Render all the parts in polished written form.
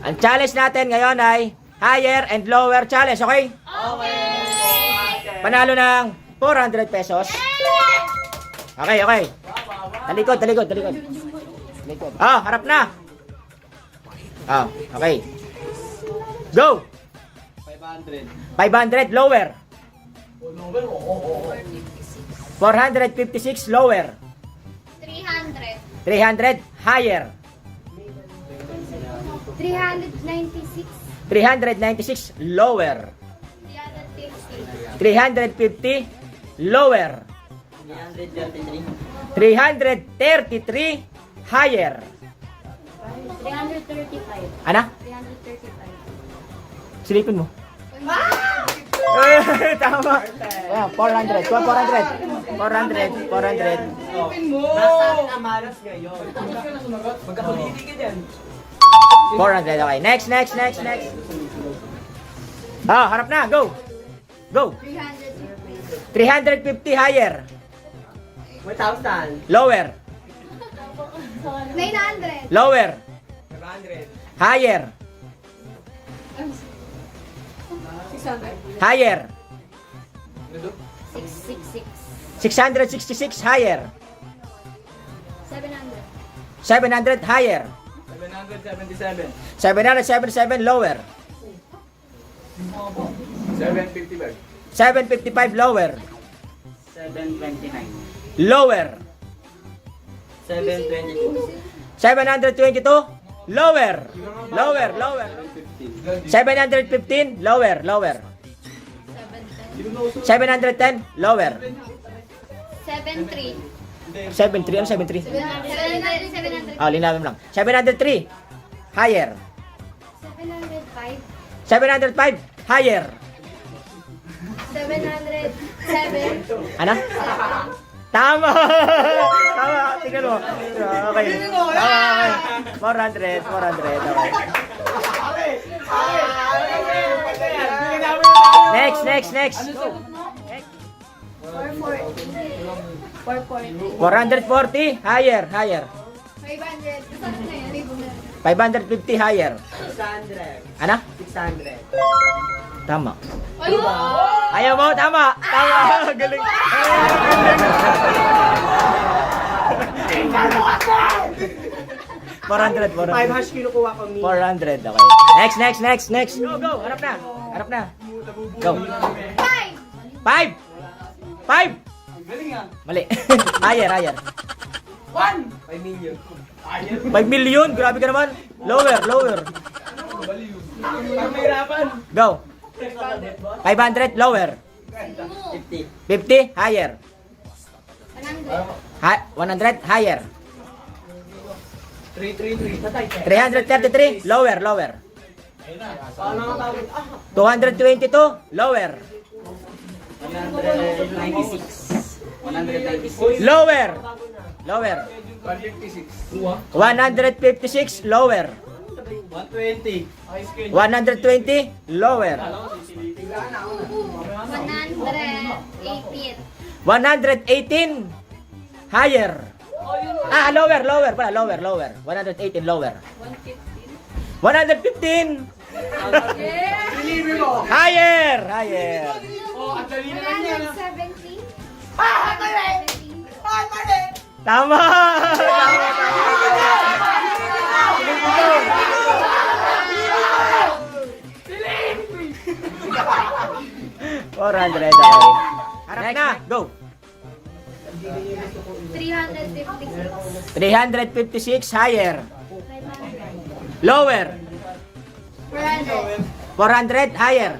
Ang challenge natin ngayon ay higher and lower challenge, okay? Okay! Panalo ng 400 pesos. Okay, okay. Talikod, talikod, talikod. Talikod. Ah, harap na. Ah, okay. Go! 500 lower. 456 lower. 300. 300 higher. 396. 396 lower. 350. 350 lower. 333 higher. 335. Ana? 335. Silipin mo. Tama. Ayan, 400. 400. 400. 400. Nasaan ang malas ngayon? Magkapagiging ka dyan. 400. Okay. Next, next, next, next. Ah, harap na. Go. Go. 350. 350 higher. 1,000. Lower. 900. Lower. 500. Higher. 600. Higher. 666. 666 higher. 700. 700 higher. 777. 777 lower. 755. 755 lower. 729. Lower. 722. 722 lower. Lower, lower. 715 lower, lower. 710 lower. 73. 73 ano 73? 700. Ah, linawin lang. 703 higher. 705. 705 higher. 707. Ano? Tama! Tama, tingnan mo. Okay. Tama, okay. 400, 400. Okay. Next, next, next. Go. 440. 440 higher, higher. 500. Saan na yan? 550 higher. 600. Ano? 600. Tama. Ayun! Ayaw mo? Tama! Tama! Galing! Galing! 400, 5 400. hash kinukuha ko ni. 400, okay. Next, next, next, next. Go, go! Harap na! Harap na! Go! 5. 5! 5! Galing ah. Mali. Higher, higher. 1! 5 million. 5 million? Grabe ka naman. Lower, lower. Parang mahirapan. Go! 500, lower. 50. 50, higher. 100. 100, higher. 333. Tatay. 333, lower, lower. Paano ang tawag? 222, lower. 196. 196. Lower. Lower. 156. 156, lower. 120. 120, lower. 118. 118, higher. Ah, lower, lower pala, lower, lower. 118, lower. 115, Delivery mo. higher, higher. Oh, ang dali na lang yan. 170. Tama! Tama! 400, okay. Harap na, go! 356. 356, higher. Lower. 400. 400, higher.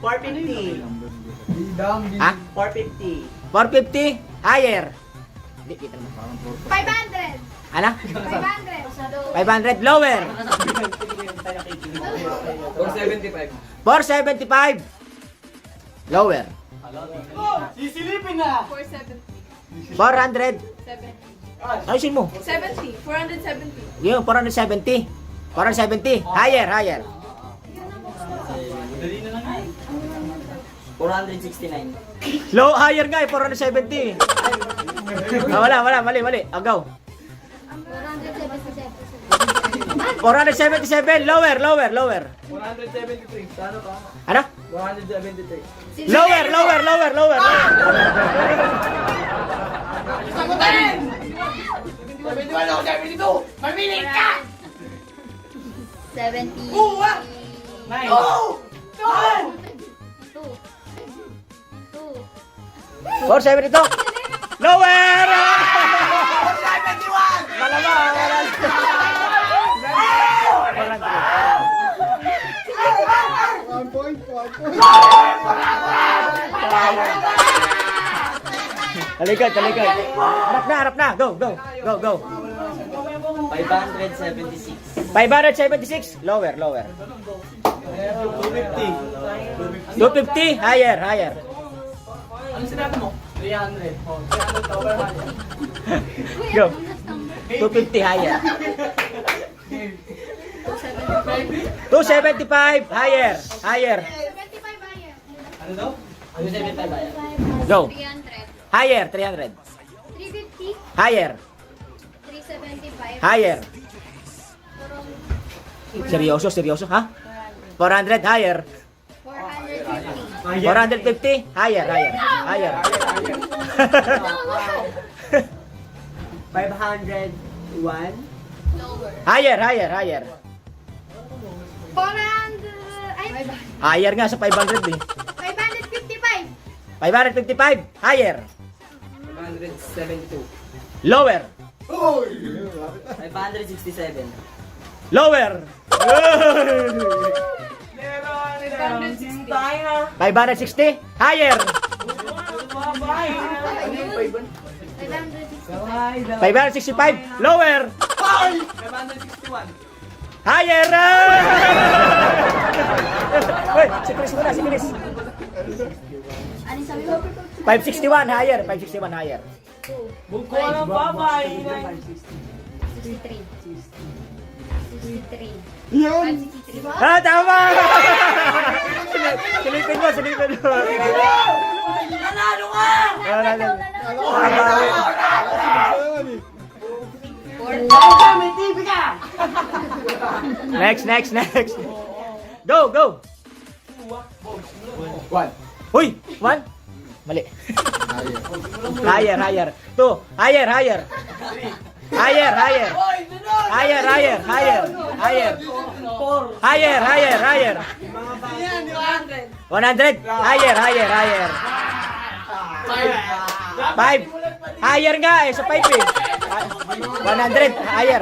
450. Ha? 450. 450, higher. Hindi, kita naman. 500. Ano? 500. 500, lower. 475. 475, lower. Sisilipin na. 400, 7. ayusin mo. 70. 470. Yung 470. 470, higher, higher. Dali na lang yan. 469. Low, higher nga eh, 470. Ah, wala, mali. Ah, go. 477. 477. Lower. 173. Ano ka? Ano? 173. Lower. Sagutin! 71 ako, 72! Mamili ka! 70. Buwa! 9. Oh! 2. 472. Lower! 71! Malamang. Talikod. Harap na. Go. 576. 576. Lower. 250. 250. Higher. Ano sinabi mo? 300. Oh, 300 over 100. Go. 250 higher. 275 higher. 75 higher. Ano daw? Ano 75 ba yan? Go. 300. Higher. 300. 350. Higher. 375. Higher. Seryoso, ha? 400 higher. 450. 450 higher. 501. Lower. Higher. 400. Ay, Higher nga sa 500 eh. 555. 555 higher. 572. Lower. 567. Lower. 560 higher. 560. 565 lower. 561. Higher. Hoy, si Chris muna, si Chris. Ano sabi mo? 561 higher. 561 higher. Buko ng babay. 63. 63. Yan! 563. Ah, tama! Silipin mo. Nanalo ka! May TV ka! Next. Go. Uy, 1. Mali. Higher. 2. Higher. Higher. Hoy, sunod! Higher. 100. Higher. 5. Higher nga eh, sa 5 eh. 100. Higher.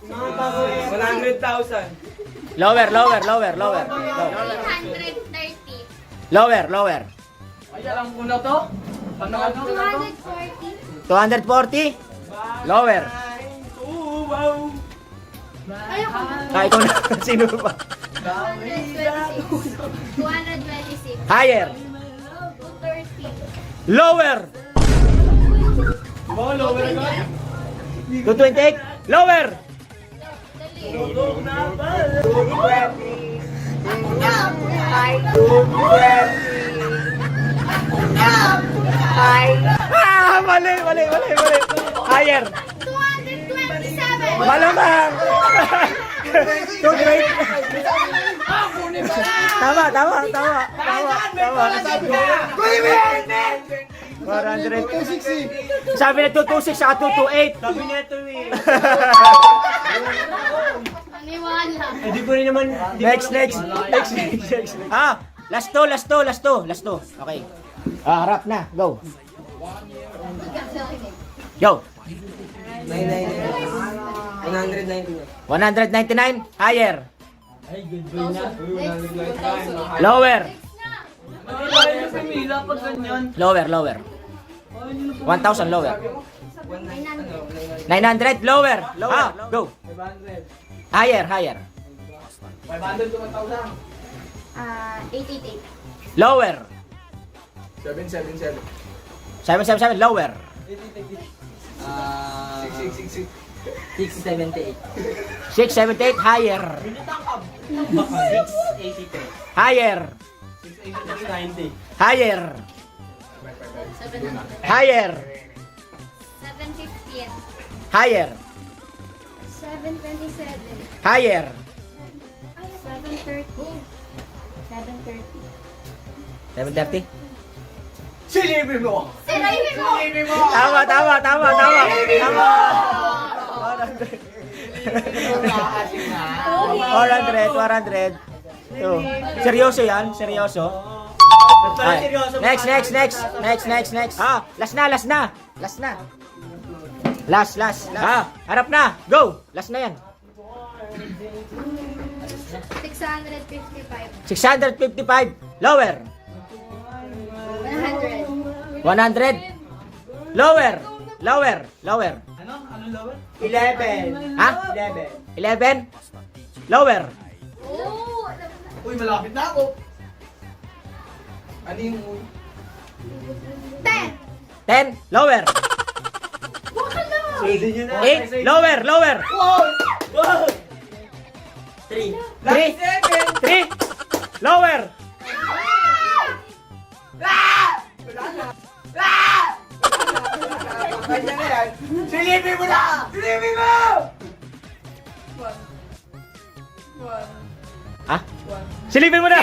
100,000. Lower. 330. Lower. Ay, alam ko na to. Ano? 240. 240. Lower. Wow! Ayoko. Ikaw na. Sino pa? 226. 226. Higher. 230. Lower. Mo, lower ka? 228. Lower. Dali. Tulog na ba? Ah, mali. Higher. 227. Malamang. 228. Tama. 400. Sabi na 226 saka 228. Sabi neto eh. Paniwala. Hindi ko rin naman. Next. Ah, last two. Okay. Ah, harap na. Go. 199. Higher. Ay, good boy na. Lower. Ay, sa Mila pag ganyan. Lower. 1,000 lower. 900 lower. Ah, go. 500. Higher. 500 to 1,000. 888. Lower. 777. 777 lower. 668. 678 higher. 683. Higher. 690. Higher. 700. Higher. 750. Higher. 750. 727. Higher. 730. 730. 730. Silipin mo! Silipin mo! Silipin mo! Tama. 400. Ito. Seryoso yan, seryoso. Ay. Next. Ah, last na. Last. Ah, harap na. Go. Last na yan. 655. 655. Lower. 100. 100. Lower. Ano? Anong lower? 11. Ha? 11. Lower. Oh! Uy, malapit na ako. Ano yung 10. 10. Lower. Baka lang! 8. Lower. Wow! 3. Lucky 7! 3. Lower. Kanya na yan. Silipin mo na! Silipin mo! Ha? Silipin mo na.